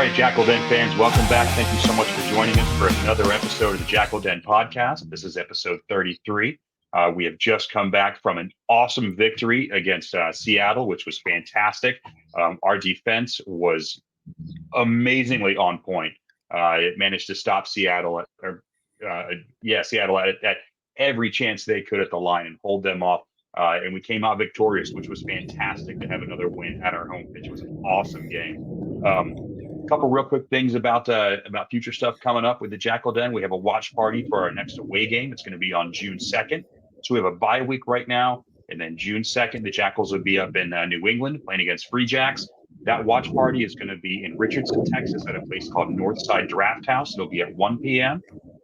right, Jakl Den fans, welcome back. Thank you so much for joining us for another episode of the Jakl Den podcast. This is episode 33. We have just come back from an awesome victory against Seattle, which was fantastic. Our defense was amazingly on point. It managed to stop Seattle Seattle at every chance they could at the line and hold them off. And we came out victorious, which was fantastic to have another win at our home pitch. It was an awesome game. Couple real quick things about future stuff coming up with the Jakl Den. We have a watch party for our next away game. It's going to be on June 2nd. So we have a bye week right now, and then June 2nd, the Jackals will be up in New England playing against FreeJacks. That watch party is going to be in Richardson, Texas, at a place called Northside Draft House. It'll be at 1 p.m.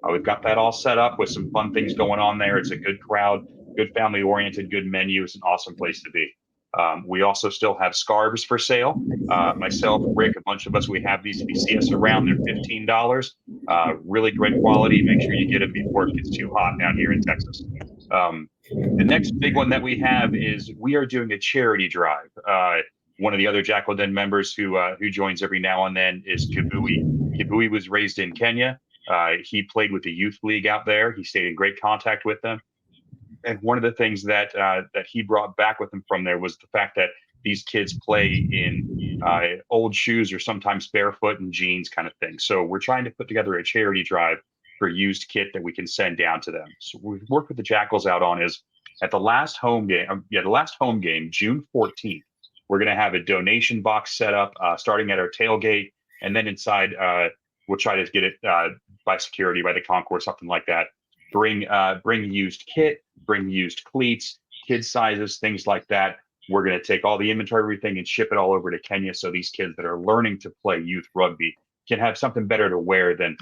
We've got that all set up with some fun things going on there. It's a good crowd, good family-oriented, good menu. It's an awesome place to be. We also still have scarves for sale. Myself, Rick, a bunch of us, we have these. If you see us around, they're $15. Really great quality. Make sure you get them before it gets too hot down here in Texas. The next big one that we have is we are doing a charity drive. One of the other Jakl Den members who joins every now and then is Kibui. Kibui was raised in Kenya. He played with the youth league out there. He stayed in great contact with them. And one of the things that he brought back with him from there was the fact that these kids play in old shoes or sometimes barefoot and jeans kind of thing. So we're trying to put together a charity drive for used kit that we can send down to them. So we've worked with the Jackals out on is at the last home game, June 14th, we're going to have a donation box set up starting at our tailgate. And then inside, we'll try to get it by security, by the concourse, something like that. Bring used kit, bring used cleats, kid sizes, things like that. We're going to take all the inventory, everything, and ship it all over to Kenya so these kids that are learning to play youth rugby can have something better to wear than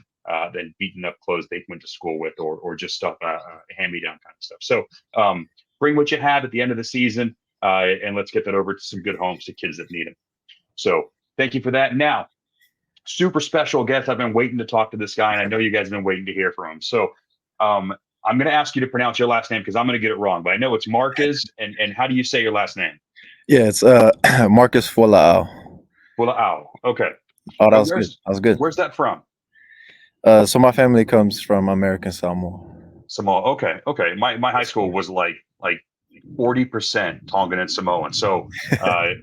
beaten up clothes they went to school with or just stuff, hand-me-down kind of stuff. So bring what you have at the end of the season, and let's get that over to some good homes to kids that need them. So thank you for that. Now, super special guest. I've been waiting to talk to this guy, and I know you guys have been waiting to hear from him. So I'm going to ask you to pronounce your last name because I'm going to get it wrong, but I know it's Marques. And how do you say your last name? Yeah, it's Marques Fuala'au. Fuala'au. Okay. Oh, that was good. That was good. Where's that from? So my family comes from American Samoa. Samoa. Okay. My high school was like 40% Tongan and Samoan. So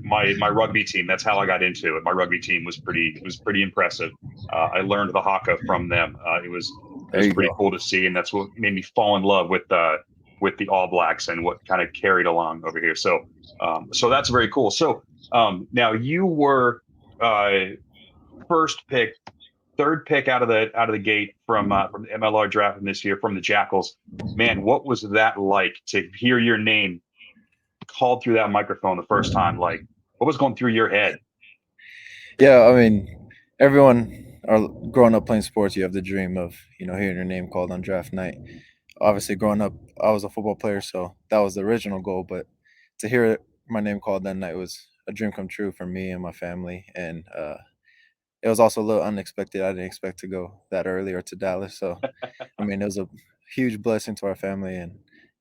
my rugby team, that's how I got into it. My rugby team was pretty impressive. I learned the haka from them. It was pretty cool to see, and that's what made me fall in love with the All Blacks and what kind of carried along over here. So that's very cool. So now you were first pick, third pick out of the gate from the MLR draft this year from the Jackals. Man, what was that like to hear your name called through that microphone the first time? Like, what was going through your head? Yeah, I mean, everyone growing up playing sports, you have the dream of hearing your name called on draft night. Obviously, growing up, I was a football player, so that was the original goal. But to hear my name called that night was a dream come true for me and my family, and it was also a little unexpected. I didn't expect to go that early or to Dallas. So, I mean, it was a huge blessing to our family. And,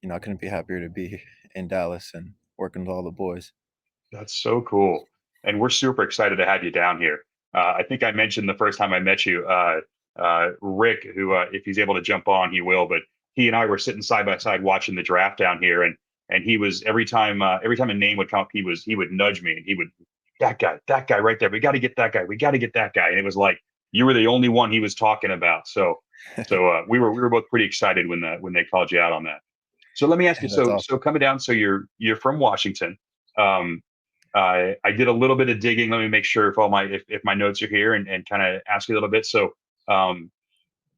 I couldn't be happier to be in Dallas and working with all the boys. That's so cool. And we're super excited to have you down here. I think I mentioned the first time I met you, Rick, who, if he's able to jump on, he will. But he and I were sitting side by side watching the draft down here. And he was every time a name would come up, he would nudge me and he would, that guy right there. We got to get that guy. We got to get that guy. And it was like you were the only one he was talking about. So we were both pretty excited when they called you out on that. So let me ask you. So coming down. So you're from Washington. I did a little bit of digging. Let me make sure if my notes are here and kind of ask you a little bit. So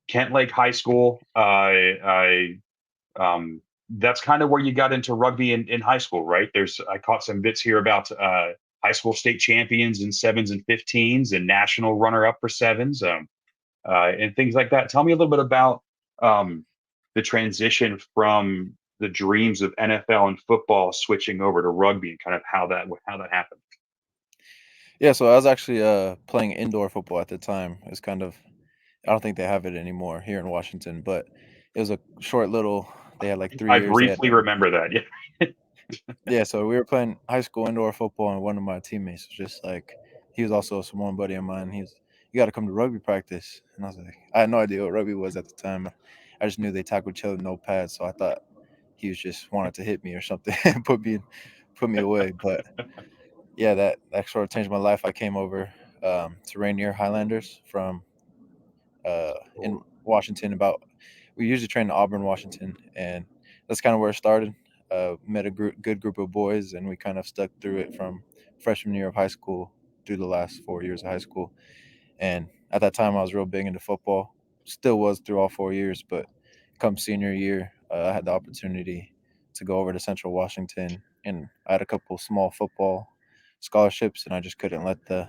Kent Lake High School. That's kind of where you got into rugby in high school, right? I caught some bits here about high school state champions in 7s and 15s and national runner-up for 7s and things like that. Tell me a little bit about the transition from the dreams of NFL and football switching over to rugby and kind of how that happened. Yeah, so I was actually playing indoor football at the time. It was I don't think they have it anymore here in Washington, but it was a short little. They had like 3 years. I briefly remember that. Yeah. Yeah, so we were playing high school indoor football, and one of my teammates was just like, he was also a Samoan buddy of mine. He you got to come to rugby practice. And I was like, I had no idea what rugby was at the time. I just knew they tackled each other with no pads, so I thought he was just wanted to hit me or something and put me away. But yeah, that sort of changed my life. I came over to Rainier Highlanders from in Washington. We usually train in Auburn, Washington, and that's kind of where it started. Met a good group of boys, and we kind of stuck through it from freshman year of high school through the last 4 years of high school. And at that time, I was real big into football. Still was through all 4 years, but come senior year, I had the opportunity to go over to Central Washington, and I had a couple small football scholarships, and I just couldn't let the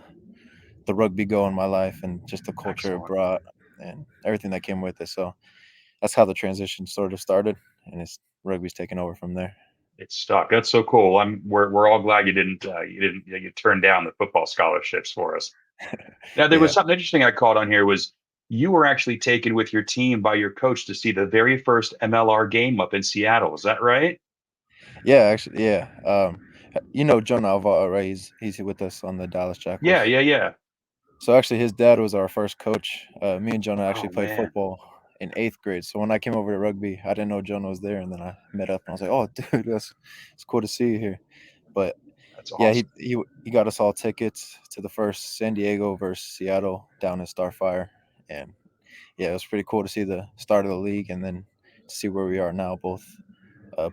rugby go in my life and just the culture it Excellent. brought and everything that came with it. So that's how the transition sort of started, and it's rugby's taken over from there. It's stuck. That's so cool. We're all glad you turned down the football scholarships for us. Now there was Yeah, something interesting I caught on here was you were actually taken with your team by your coach to see the very first MLR game up in Seattle. Is that right? yeah, actually, yeah. John Alvaro, right? He's with us on the Dallas Yeah, Jackals. yeah, yeah. So actually, his dad was our first coach. Me and Jonah Oh actually played man, football in eighth grade. So when I came over to rugby, I didn't know Jonah was there, and then I met up and I was like, "Oh, dude, that's it's cool to see you here." But that's yeah, awesome. he got us all tickets to the first San Diego versus Seattle down in Starfire, and yeah, it was pretty cool to see the start of the league and then to see where we are now, both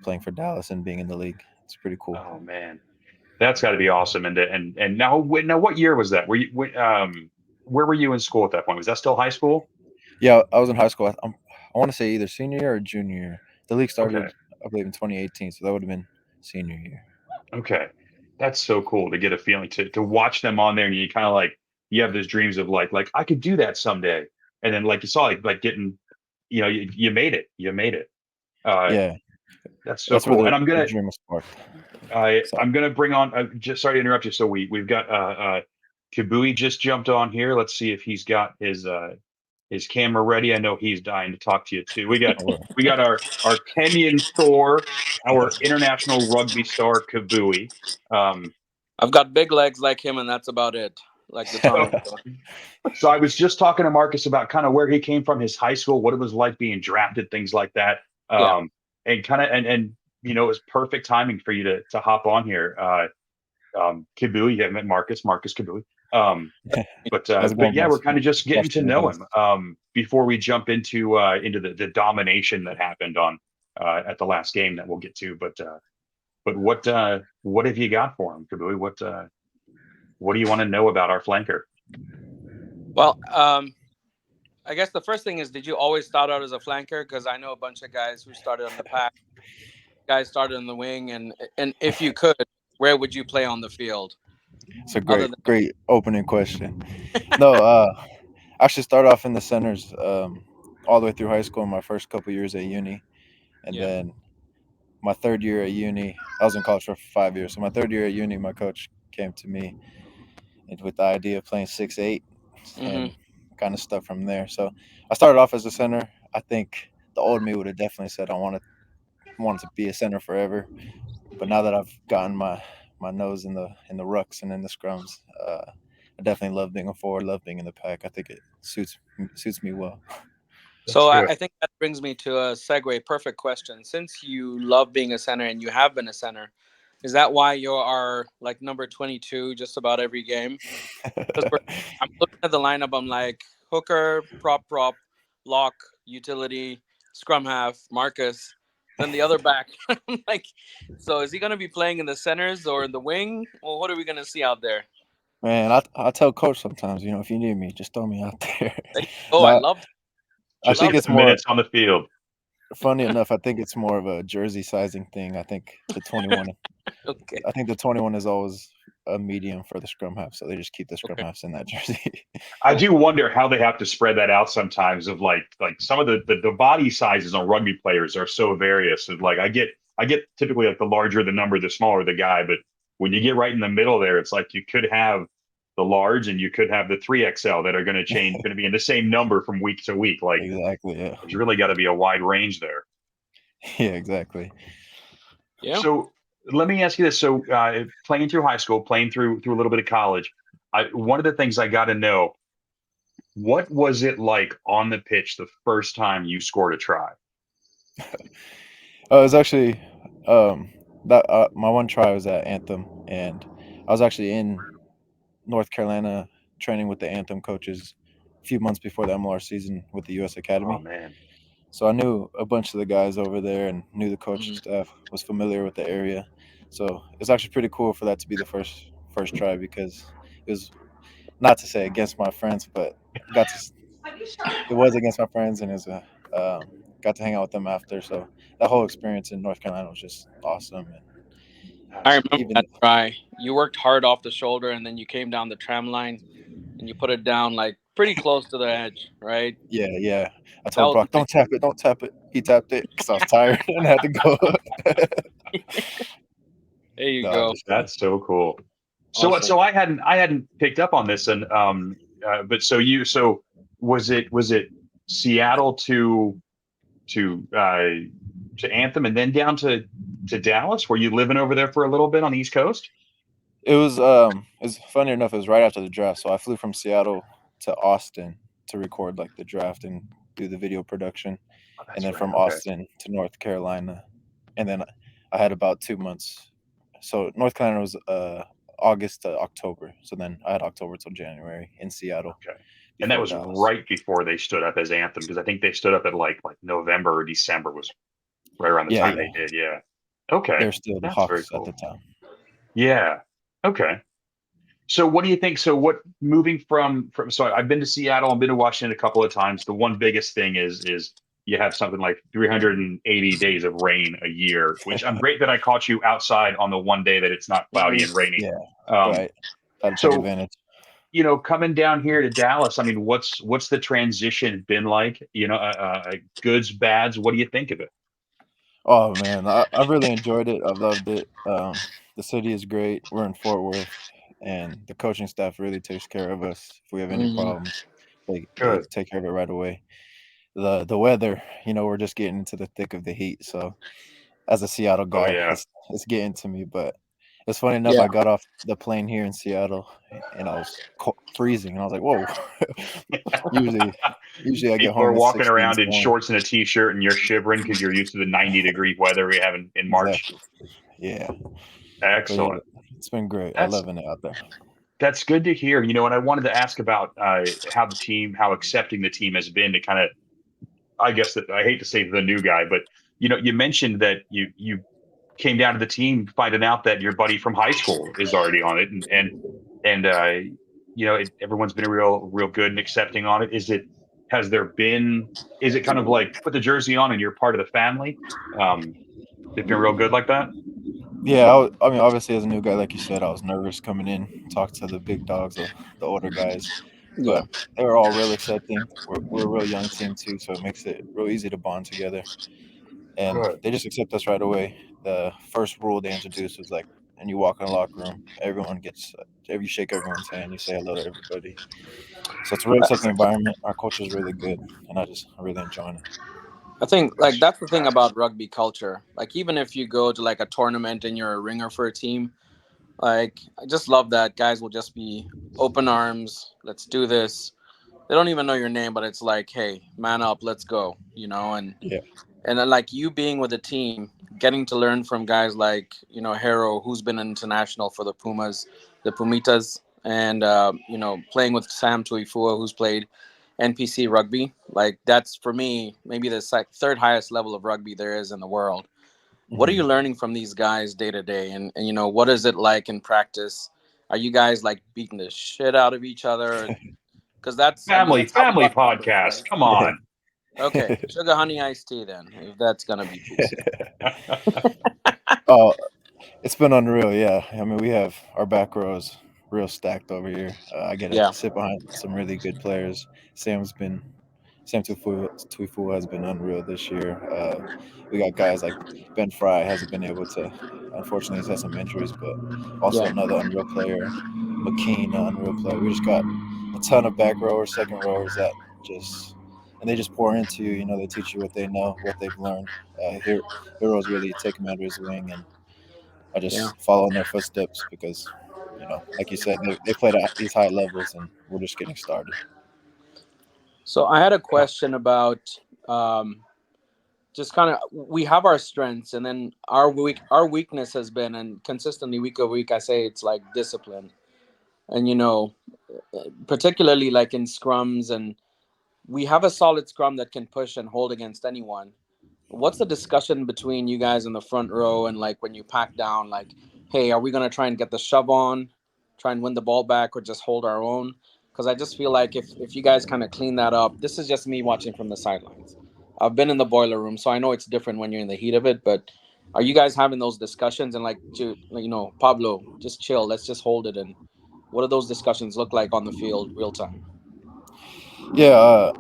playing for Dallas and being in the league. It's pretty cool. Oh man, that's got to be awesome. And now, now, what year was that? Where were you in school at that point? Was that still high school? Yeah, I was in high school. I want to say either senior year or junior year. The league Okay, started, I believe, in 2018, so that would have been senior year. okay, that's so cool to get a feeling to watch them on there, and you kind of like you have those dreams of like I could do that someday, and then like you saw like getting, you made it, you made it. Uh, Yeah, that's so that's where cool. And the dream was sparked. So I'm gonna bring on. Just sorry to interrupt you. So we've got Kabui just jumped on here. Let's see if he's got his camera ready. I know he's dying to talk to you too. We got our Kenyan Thor, our international rugby star Kabui. Um, I've got big legs like him, and that's about it. Like the so Tonto. so I was just talking to Marcus about kind of where he came from, his high school, what it was like being drafted, things like that. Yeah. And kind of and it was perfect timing for you to hop on here. Kabui, you met Marcus Kabui. Um, how's it but going, yeah, we're guys? kind of just getting to Washington know Dallas. him before we jump into the domination that happened on at the last game that we'll get to. But what have you got for him, Kabui? What do you want to know about our flanker? Well, I guess the first thing is, did you always start out as a flanker? Because I know a bunch of guys who started on the pack, guys started on the wing, and if you could, where would you play on the field? It's a Other great opening question. No, I actually started off in the centers all the way through high school. My first couple years at uni, and Yeah. then my third year at uni, I was in college for 5 years. So my third year at uni, my coach came to me with the idea of playing 6'8", Mm-hmm. and kind of stuck from there. So I started off as a center. I think the old me would have definitely said I wanted to be a center forever. But now that I've gotten my nose in the rucks and in the scrums, I definitely love being a forward. Love being in the pack. I think it suits me well. That's So good. I think that brings me to a segue. Perfect question. Since you love being a center and you have been a center, is that why you are like number 22 just about every game? Because I'm looking at the lineup. I'm like hooker, prop, lock, utility, scrum half, Marcus. Then the other back. I'm like, so is he going to be playing in the centers or in the wing? Well, what are we going to see out there? Man, I tell coach sometimes, if you need me, just throw me out there. Oh, I No, loved. I Just think get Loved. it's the more minutes on the field. funny enough. I think it's more of a jersey sizing thing. I think the 21. Okay. I think the 21 is always a medium for the scrum half, so they just keep the scrum Okay. halves in that jersey. I do wonder how they have to spread that out sometimes. Of like some of the body sizes on rugby players are so various. And like I get typically like the larger the number, the smaller the guy. But when you get right in the middle there, it's like you could have the large and you could have the 3XL that are going to be in the same number from week to week. Like Exactly. Yeah. there's really got to be a wide range there. Yeah. Exactly. Yeah. So let me ask you this: so playing through high school, playing through a little bit of college, one of the things I got to know. What was it like on the pitch the first time you scored a try? It was actually that my one try was at Anthem, and I was actually in North Carolina training with the Anthem coaches a few months before the MLR season with the U.S. Oh Academy. man, So I knew a bunch of the guys over there and knew the coaching Mhm. staff, was familiar with the area. So it's actually pretty cool for that to be the first try because it was, not to say against my friends, but got to it was against my friends, and it was got to hang out with them after. So that whole experience in North Carolina was just awesome. And I that's remember even that try. You worked hard off the shoulder, and then you came down the tram line, and you put it down like pretty close to the edge, right? yeah, I That told was Brock, nice. don't tap it, don't tap it. He tapped it because I was tired and I had to go. There you No, go. just kidding. that's so cool. So what? Awesome. So I hadn't picked up on this, and but so was it Seattle to to Anthem and then down to Dallas? Were you living over there for a little bit on the East Coast? It's funny enough, it was right after the draft. So I flew from Seattle to Austin to record like the draft and do the video production, Oh, and that's then right. from Okay. Austin to North Carolina, and then I had about 2 months. So North Carolina was August to October. So then I had October till January in Seattle Okay. And that before was Dallas. right before they stood up as Anthem because I think they stood up at like November or December was right around the Yeah, time yeah, they did. Yeah. Okay. they're still the That's very Hawks at the cool. time. Yeah. Okay. So what do you think? So what moving from so I've been to Seattle, I've been to Washington a couple of times. The one biggest thing is you have something like 380 days of rain a year, which I'm great that I caught you outside on the one day that it's not cloudy Mhm. and rainy. Yeah, Um, right. Got to take so advantage. coming down here to Dallas, I mean, what's the transition been like? Goods, bads. What do you think of it? Oh man, I really enjoyed it. I loved it. The city is great. We're in Fort Worth, and the coaching staff really takes care of us. If we have any Mhm. problems, they Good. take care of it right away. The weather, we're just getting into the thick of the heat. So as a Seattle Oh guy, yeah. it's getting to me. But it's funny enough. Yeah. I got off the plane here in Seattle, and I was freezing, and I was like, "Whoa!" usually, usually I get People are home, it's walking 60s around in warm. shorts and a t-shirt, and you're shivering because you're used to the 90-degree weather we have in March. Exactly. Yeah. But yeah, Excellent. it's been great. I That's loving it out there. that's good to hear. And I wanted to ask about how accepting the team has been to kind of, I guess that I hate to say the new guy, but you mentioned that you came down to the team finding out that your buddy from high school is already on it, and everyone's been real good and accepting on it. Is it kind of like put the jersey on and you're part of the family? Um, they've been real good like that. Yeah, I mean, obviously, as a new guy, like you said, I was nervous coming in, talk to the big dogs, the older guys, Yeah. but they were all real accepting. We're a real young team too, so it makes it real easy to bond together. And Good. they just accept us right away. The first rule they introduced was like, and you walk in the locker room, you shake everyone's hand, you say hello to everybody. So it's a real accepting environment. Our culture is really good, and I'm really enjoying it. I think like That's that's the thing fantastic. about rugby culture. Like even if you go to like a tournament and you're a ringer for a team, like I just love that guys will just be open arms. Let's do this. They don't even know your name, but it's like, hey, man up, let's go. Yeah. And then like you being with a team, getting to learn from guys like Hero, who's been international for the Pumas, the Pumitas, and playing with Sam Tuifua, who's played NPC rugby. Like that's for me maybe the third highest level of rugby there is in the world. What are you hmm learning from these guys day to day, and what is it like in practice? Are you guys like beating the shit out of each other? Because Family that's how we family got numbers, podcast. right? Come Yeah. on. Okay, sugar honey iced tea then, if that's gonna be PC. Oh, it's been unreal. Yeah. I mean, we have our back rows real stacked over here. I get to Yeah, sit behind some really good players. Sam Tuifu has been unreal this year. We got guys like Ben Fry hasn't been able to. Unfortunately, he's had some injuries, but also yeah, another unreal player, McKean, unreal player. We just got a ton of back rowers, second rowers that just and they just pour into you. They teach you what they know, what they've learned. Heroes really take him under his wing, and I yeah. just follow in their footsteps because, like you said, they played at these high levels, and we're just getting started. So I had a question about um, just kind of we have our strengths, and then our weakness has been, and consistently week over week, I say it's like discipline, and particularly like in scrums, and we have a solid scrum that can push and hold against anyone. What's the discussion between you guys in the front row and like when you pack down, like, hey, are we gonna try and get the shove on, try and win the ball back, or just hold our own? Because I just feel like if you guys kind of clean that up, this is just me watching from the sidelines. I've been in the boiler room, so I know it's different when you're in the heat of it. But are you guys having those discussions and like, Pablo, just chill, let's just hold it? And what do those discussions look like on the field, real time? Yeah,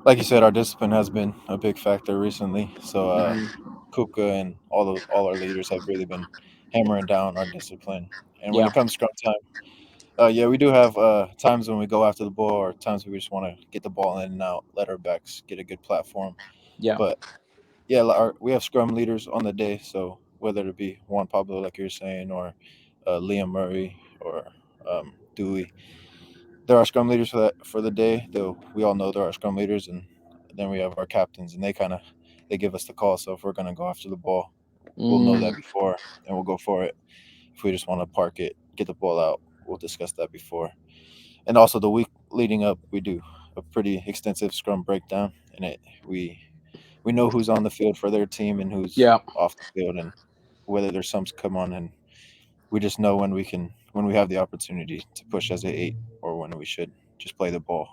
like you said, our discipline has been a big factor recently. So Hmm. Kuka and all our leaders have really been hammering down our discipline. And when Yeah, it comes scrum time, yeah, we do have times when we go after the ball, or times we just want to get the ball in and out, let our backs get a good platform. yeah. But yeah, we have scrum leaders on the day. So whether it be Juan Pablo, like you're saying, or Liam Murray, or Dewey, there are scrum leaders for the day. Though we all know there are scrum leaders, and then we have our captains, and they give us the call. So if we're gonna go after the ball, we'll know that Mm, before, and we'll go for it. If we just want to park it, get the ball out, we'll discuss that before. And also the week leading up, we do a pretty extensive scrum breakdown, and we we know who's on the field for their team and who's yeah. off the field, and whether their subs come on, and we just know when we have the opportunity to push as a eight, or when we should just play the ball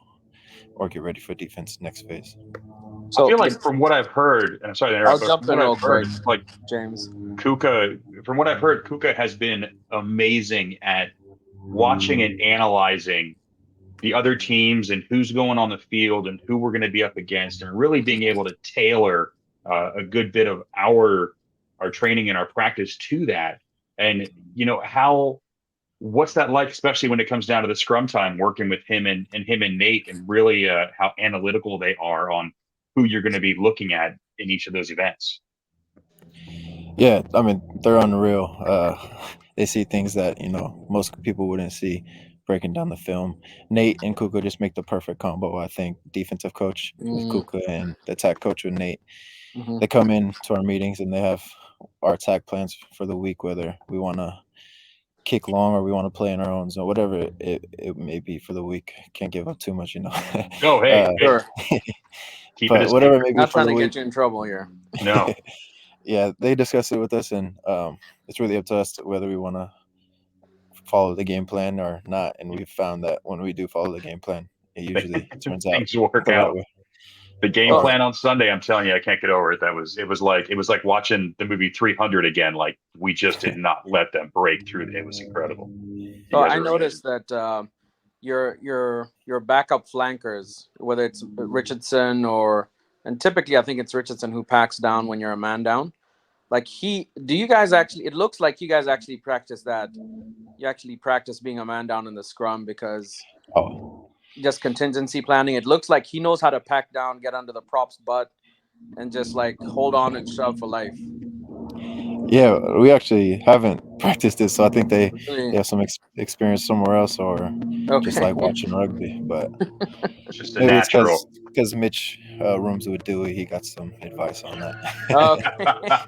or get ready for defense next phase. I So feel like from what I've heard, and I'm sorry to I'll interrupt, but jump from in what real I've heard, quick, like James. Kuka, from what I've heard, Kuka has been amazing at watching and analyzing the other teams and who's going on the field and who we're going to be up against, and really being able to tailor a good bit of our training and our practice to that. And how what's that like, especially when it comes down to the scrum time, working with him and Nate, and really how analytical they are on who you're going to be looking at in each of those events. Yeah, I mean they're unreal. They see things that most people wouldn't see. Breaking down the film, Nate and Kuka just make the perfect combo. I think defensive coach with Mm, Kuka and the attack coach with Nate. hmm. They come in to our meetings and they have our attack plans for the week, whether we want to kick long or we want to play in our own zone, whatever it may be for the week. Can't give up too much. Oh, uh, hey, Sure. keep it a but whatever it secret. may be Not for trying the to week, get you in trouble here. No, yeah, they discuss it with us, and it's really up to us whether we want to follow the game plan or not. And we've found that when we do follow the game plan, it usually turns out things work the right out. way. The game Well, plan on Sunday, I'm telling you, I can't get over it. It was like watching the movie 300 again. Like, we just did not let them break through. It was incredible. You so guys I are amazing. noticed that your backup flankers, whether it's Richardson or, and typically I think it's Richardson who packs down when you're a man down. Like do you guys actually? It looks like you guys actually practice that. You actually practice being a man down in the scrum because Oh, just contingency planning. It looks like he knows how to pack down, get under the prop's butt, and just like hold on and shove for life. yeah, we actually haven't practiced this, so I think they Really? have some experience somewhere else, or just Okay. like watching rugby. But Just a maybe it's natural. because Mitch rooms with Dewey. He got some advice on that. Okay.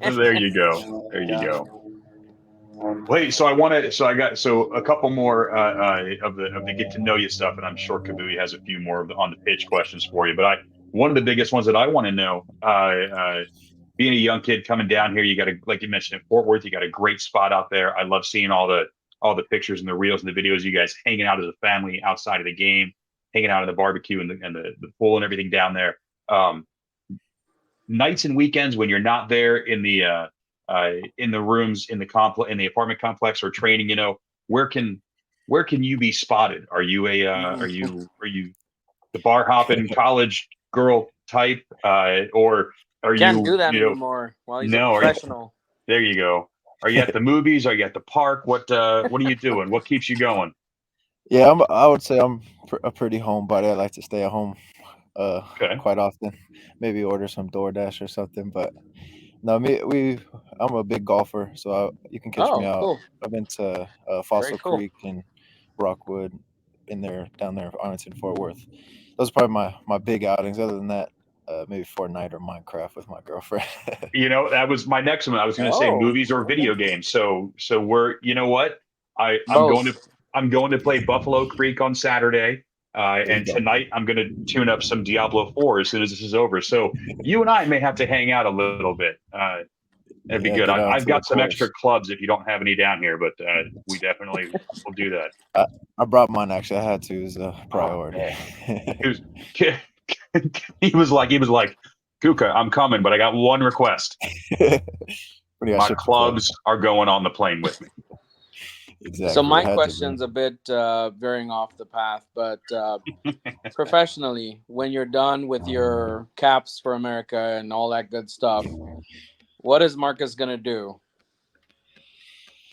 There you go. There you Got it. go. Wait, so I wanted, so I got, so a couple more of the get to know you stuff, and I'm sure Kabui has a few more of on the pitch questions for you. But one of the biggest ones that I want to know, being a young kid coming down here, you got like you mentioned in Fort Worth, you got a great spot out there. I love seeing all the pictures and the reels and the videos, you guys hanging out as a family outside of the game, hanging out in the barbecue and the pool and everything down there. Um, Nights and weekends when you're not there in the rooms in the apartment complex or training, where can where can you be spotted? Are you a are you the bar hopping college girl type, or are Can't you do that you know anymore. While he's a no? professional. There you go. Are you at the movies? Are you at the park? What are you doing? What keeps you going? Yeah, I would say I'm a pretty homebody. I like to stay at home Okay. quite often. Maybe order some DoorDash or something. But no, I'm a big golfer, so you can catch me Oh, out. cool. I've been to Very Fossil cool. Creek and Rockwood, down there, Arlington, Fort Worth. those are probably my big outings. Other than that, maybe Fortnite or Minecraft with my girlfriend. That was my next one. I was going to say Oh, movies or video games. So we're, you know what? I'm going to both. play Buffalo Creek on Saturday. There you And go. tonight I'm going to tune up some Diablo 4 as soon as this is over. So you and I may have to hang out a little bit. That'd be Yeah, good. get out I've to the got some extra course. clubs if you don't have any down here, but we definitely will do that. I brought mine actually. I had to. It was a priority. Man. He was, he was like, Kuka, I'm coming, but I got one request. What do you got My shipped to Florida? clubs are going on the plane with me. Exactly. So my Had to, question's a bit veering off the path, but professionally, when you're done with your caps for America and all that good stuff, what is Marcus gonna do?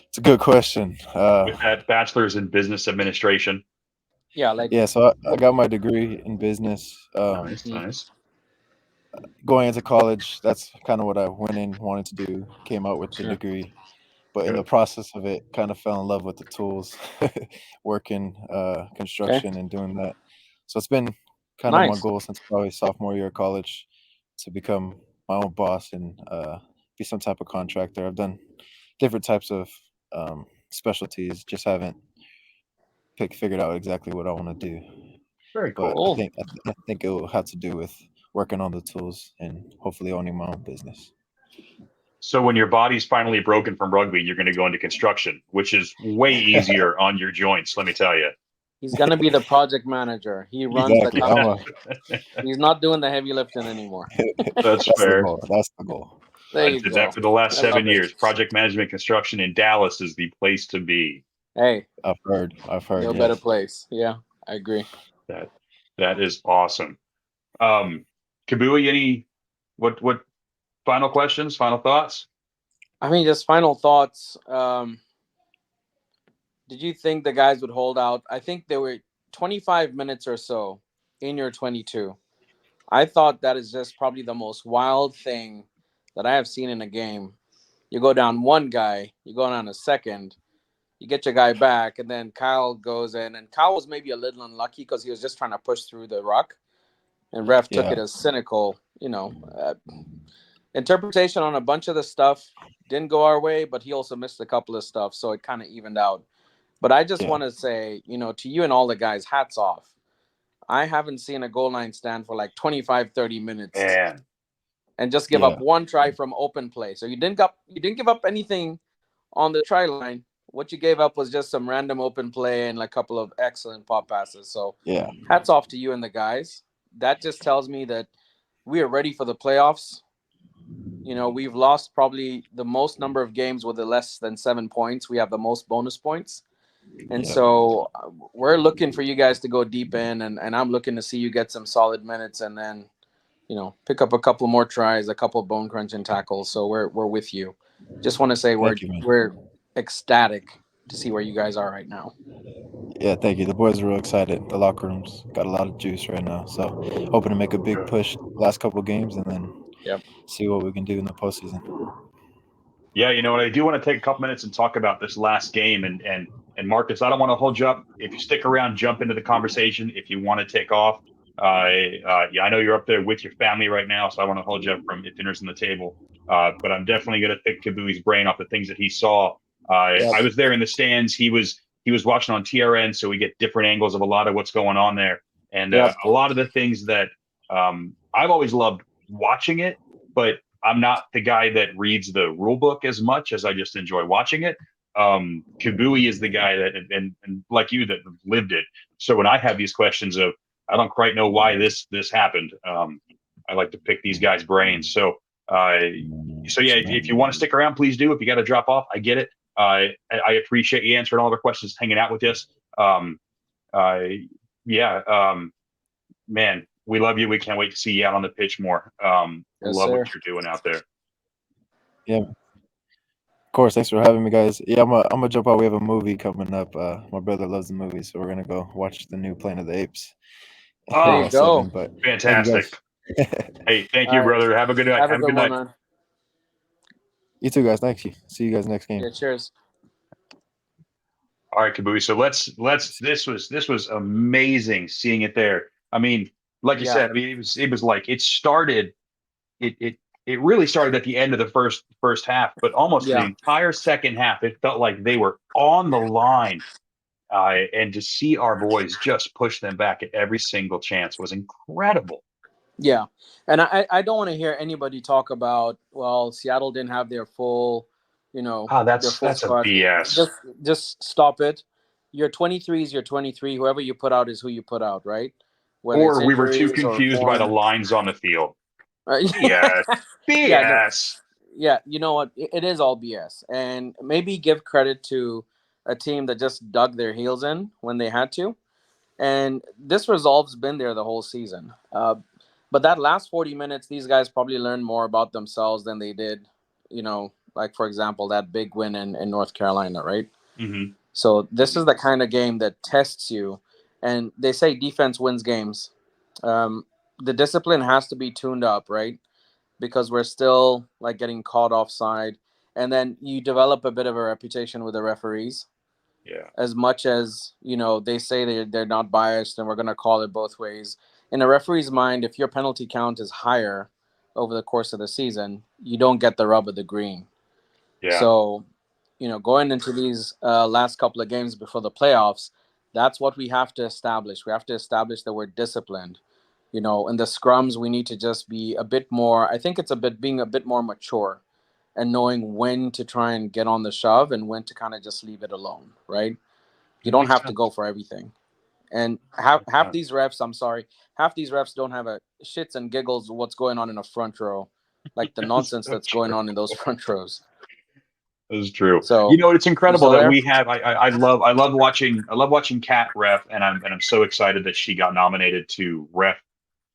It's a good question. With that bachelor's in business administration. Yeah, like Yeah, so I got my degree in business. Nice. Going into college, that's kind of what I went in wanting to do. Came out with the Sure. degree, but in Good. the process of it, kind of fell in love with the tools, working construction and doing that. So it's been kind of my nice. goal since probably sophomore year of college to become my own boss and be some type of contractor. I've done different types of specialties, just haven't figured out exactly what I want to do. Very But cool. I think it will have to do with working on the tools and hopefully owning my own business. So when your body's finally broken from rugby, you're going to go into construction, which is way easier on your joints, let me tell you. He's gonna be the project manager. He runs Exactly. the company. He's not doing the heavy lifting anymore. That's That's the fair. goal. That's the goal. There I you did go. that for the last I 7 love it. years. Project management construction in Dallas is the place to be. Hey, I've heard. no Yes. better place. Yeah, I agree. That is awesome. Kabui, what final questions, final thoughts? I mean, just final thoughts. Did you think the guys would hold out? I think there were 25 minutes or so in your 22. I thought that is just probably the most wild thing that I have seen in a game. You go down one guy, you go down a second, you get your guy back, and then Kyle goes in. And Kyle was maybe a little unlucky because he was just trying to push through the ruck, and ref took Yeah. it as cynical. Interpretation on a bunch of the stuff didn't go our way, but he also missed a couple of stuff, so it kind of evened out. But I just Yeah. want to say, to you and all the guys, hats off. I haven't seen a goal line stand for like 25, 30 minutes Man, and just give Yeah. up one try from open play. So you didn't give up anything on the try line. What you gave up was just some random open play and a couple of excellent pop passes. So Yeah. hats off to you and the guys. That just tells me that we are ready for the playoffs. We've lost probably the most number of games with less than 7 points. We have the most bonus points. And Yeah. so we're looking for you guys to go deep in, and I'm looking to see you get some solid minutes and then, pick up a couple more tries, a couple of bone crunching tackles. So we're with you. Just want to say Thank you, man. we're ecstatic to see where you guys are right now. Yeah, thank you. The boys are real excited. The locker room's got a lot of juice right now. So hoping to make a big push last couple of games and then see what we can do in the postseason. Yeah, what, I do want to take a couple minutes and talk about this last game. And Marcus, I don't want to hold you up. If you stick around, jump into the conversation. If you want to take off, I know you're up there with your family right now, so I want to hold you up from if dinner's on the table. But I'm definitely going to pick Kabui's brain off the things that he saw. I was there in the stands. He was watching on TRN, so we get different angles of a lot of what's going on there, and a lot of the things that I've always loved watching it, but I'm not the guy that reads the rule book as much as I just enjoy watching it. Kabui is the guy that, and like you, that lived it. So when I have these questions of, I don't quite know why this happened, I like to pick these guys' brains. So yeah, if you want to stick around, please do. If you got to drop off, I get it. I appreciate you answering all of our questions, hanging out with us. Man, we love you. We can't wait to see you out on the pitch more. Love what you're doing out there. Yeah. Of course. Thanks for having me, guys. Yeah, I'm gonna jump out. We have a movie coming up. My brother loves the movie, so we're gonna go watch the new Planet of the Apes. There you go. But Fantastic. Hey, thank you, brother. Have a good night. Have a good night. Man. You too, guys. Thank you. See you guys next game. Yeah, cheers. All right, Kabui. So let's this was amazing seeing it there. I mean, like you Yeah, said, I mean, it was like it started. It really started at the end of the first half, but almost the yeah, entire second half, it felt like they were on the line. And to see our boys just push them back at every single chance was incredible. yeah. And I don't want to hear anybody talk about, well, Seattle didn't have their full, Ah, their full that's a squad. BS. Just stop it. Your 23 is your 23. Whoever you put out is who you put out, right? Whether it's Or we were too injuries or confused by the form. lines on the field. Uh, BS. yeah, no, BS. yeah. You know what? It is all BS. And maybe give credit to a team that just dug their heels in when they had to. And this resolve's been there the whole season. But that last 40 minutes, these guys probably learned more about themselves than they did, like, for example, that big win in North Carolina, right? Hmm. So this is the kind of game that tests you. And they say defense wins games. The discipline has to be tuned up, right? Because we're still like getting caught offside. And then you develop a bit of a reputation with the referees. Yeah. As much as they say they're not biased and we're going to call it both ways, in a referee's mind, if your penalty count is higher over the course of the season, you don't get the rub of the green. Yeah. So going into these last couple of games before the playoffs, that's what we have to establish. We have to establish that we're disciplined. In the scrums, we need to just be a bit more, I think it's a bit being a bit more mature and knowing when to try and get on the shove and when to kind of just leave it alone, right? You It don't makes have to sense. go for everything. And Makes half sense. these refs, I'm sorry, half these refs don't have a shits and giggles what's going on in a front row, like the That's nonsense so that's going true. on in those front rows. This is true. You So, know, it's you incredible still that there? we have. I love watching Kat ref, and I'm so excited that she got nominated to ref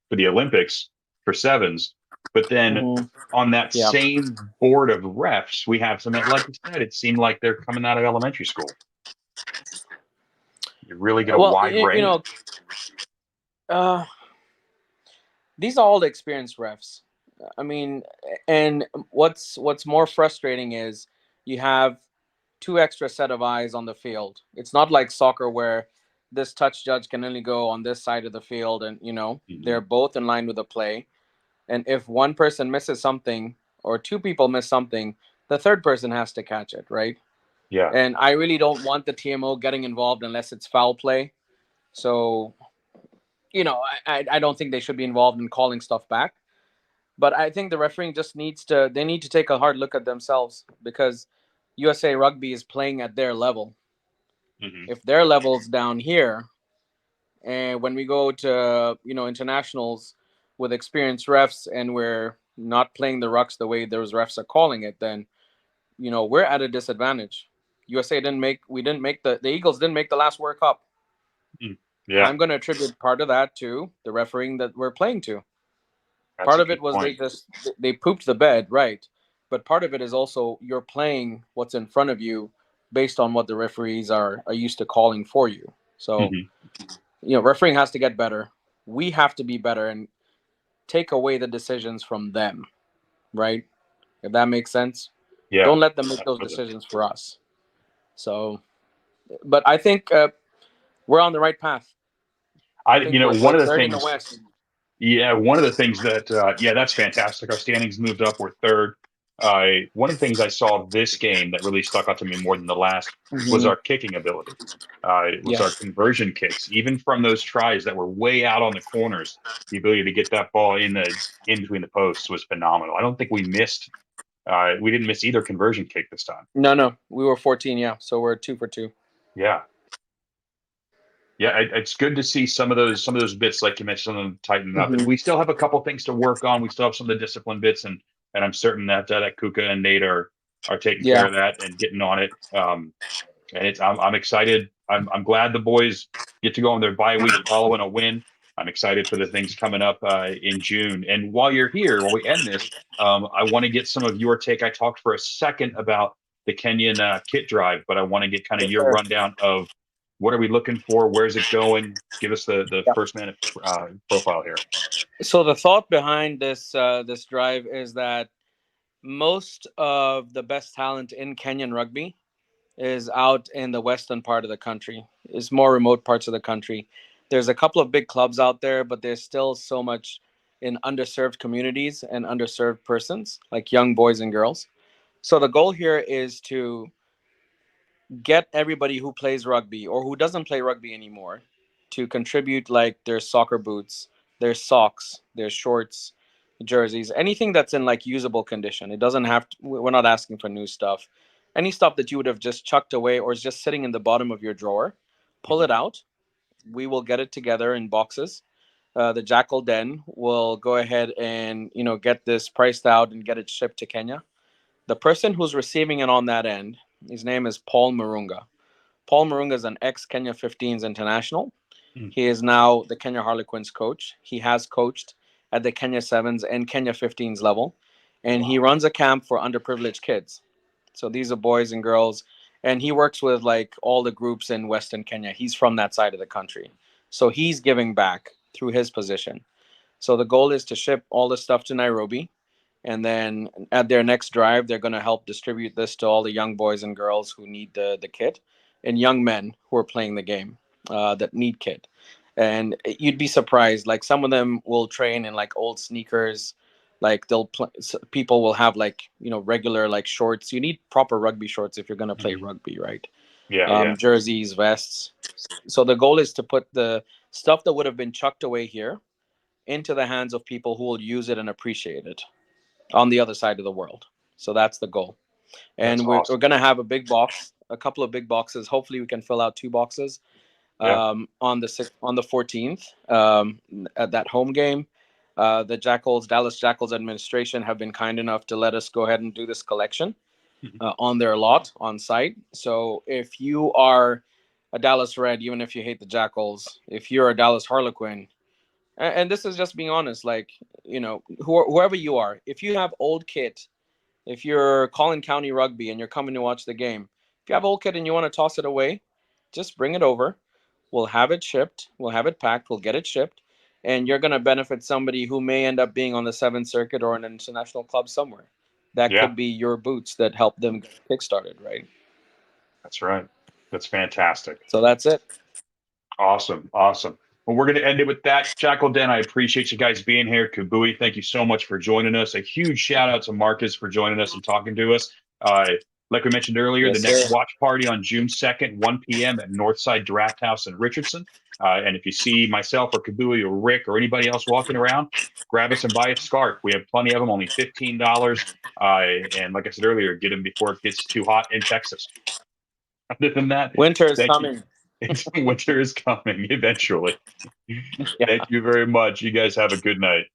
for the Olympics for sevens. But then Hmm. on that Yeah. same board of refs, we have some. Like you said, it seemed like they're coming out of elementary school. You really get a Well, wide range. uh, these are all experienced refs. I mean, and what's more frustrating is you have two extra set of eyes on the field. It's not like soccer where this touch judge can only go on this side of the field, and Hmm. they're both in line with the play. And if one person misses something or two people miss something, the third person has to catch it, right? Yeah, And I really don't want the TMO getting involved unless it's foul play. So I don't think they should be involved in calling stuff back. But I think the refereeing just they need to take a hard look at themselves, because USA Rugby is playing at their level. hmm, If their level's down here, and when we go to internationals with experienced refs and we're not playing the rucks the way those refs are calling it, then we're at a disadvantage. USA didn't make we didn't make the Eagles didn't make the last World Cup. mm, yeah. I'm going to attribute part of that to the refereeing that we're playing to. That's Part a of good it was point. they pooped the bed, right? But part of it is also you're playing what's in front of you based on what the referees are used to calling for you. So, Hmm. refereeing has to get better. We have to be better and take away the decisions from them, right? If that makes sense. Yeah, Don't let them make those absolutely. decisions for us. So, but I think we're on the right path. I think One we're of the third in the things. West. Yeah, one of the things that, yeah, that's fantastic. Our standings moved up. We're third. One of the things I saw this game that really stuck out to me more than the last was Hmm. our kicking ability. It was Yeah. our conversion kicks, even from those tries that were way out on the corners. The ability to get that ball in between the posts was phenomenal. I don't think we missed. We didn't miss either conversion kick this time. No, no, we were 14. Yeah, so we're 2 for 2. Yeah, yeah, it's good to see some of those bits, like you mentioned, some of them tighten up, and Hmm. we still have a couple things to work on. We still have some of the discipline bits, and I'm certain that that Kuka and Nate are taking care Yeah. of that and getting on it. And I'm excited. I'm glad the boys get to go on their bye week following a win. I'm excited for the things coming up in June. And while you're here, while we end this, I want to get some of your take. I talked for a second about the Kenyan kit drive, but I want to get kind of Yes, your sir. rundown of what are we looking for? Where's it going? Give us the Yeah. first minute profile here. So the thought behind this drive is that most of the best talent in Kenyan rugby is out in the western part of the country. It's more remote parts of the country. there's a couple of big clubs out there, but there's still so much in underserved communities and underserved persons, like young boys and girls. So the goal here is to get everybody who plays rugby or who doesn't play rugby anymore to contribute like their soccer boots, their socks, their shorts, jerseys, anything that's in like usable condition. It doesn't have to, we're not asking for new stuff. Any stuff that you would have just chucked away or is just sitting in the bottom of your drawer, pull it out. We will get it together in boxes. The Jakl Den will go ahead and get this priced out and get it shipped to Kenya. The person who's receiving it on that end, his name is Paul Marunga. Paul Marunga is an ex Kenya 15s international. Mm. He is now the Kenya Harlequins coach. He has coached at the Kenya 7s and Kenya 15s level. And he runs a camp for underprivileged kids. So these are boys and girls. And he works with like all the groups in Western Kenya. He's from that side of the country. So he's giving back through his position. So the goal is to ship all the stuff to Nairobi. And then at their next drive, they're going to help distribute this to all the young boys and girls who need the kit and young men who are playing the game that need kit. And you'd be surprised. Like some of them will train in like old sneakers. Like people will have like, regular like shorts. You need proper rugby shorts if you're going to play rugby, right? Yeah. Jerseys, vests. So the goal is to put the stuff that would have been chucked away here into the hands of people who will use it and appreciate it on the other side of the world. So that's the goal. That's And we're awesome. going to have a big box, a couple of big boxes. Hopefully we can fill out 2 boxes on the 14th at that home game. The Dallas Jackals administration have been kind enough to let us go ahead and do this collection on their lot on site. So if you are a Dallas Red, even if you hate the Jackals, if you're a Dallas Harlequin, and this is just being honest, like, whoever you are, if you have old kit, if you're Collin County Rugby and you're coming to watch the game, if you have old kit and you want to toss it away, just bring it over. We'll have it shipped. We'll have it packed. We'll get it shipped. And you're going to benefit somebody who may end up being on the 7th Circuit or an international club somewhere. That Yeah, could be your boots that help them get kickstarted, right? that's right. That's fantastic. So that's it. Awesome. Well, we're going to end it with that. Jakl Den, I appreciate you guys being here. Kabui, thank you so much for joining us. A huge shout out to Marques for joining us and talking to us. Like we mentioned earlier, the Yes, next sir. watch party on June 2nd, 1 p.m. at Northside Draft House in Richardson. And if you see myself or Kabui or Rick or anybody else walking around, grab us and buy a scarf. We have plenty of them, only $15. And like I said earlier, get them before it gets too hot in Texas. Other than that, Winter is thank you. coming. Winter is coming eventually. Yeah. Thank you very much. You guys have a good night.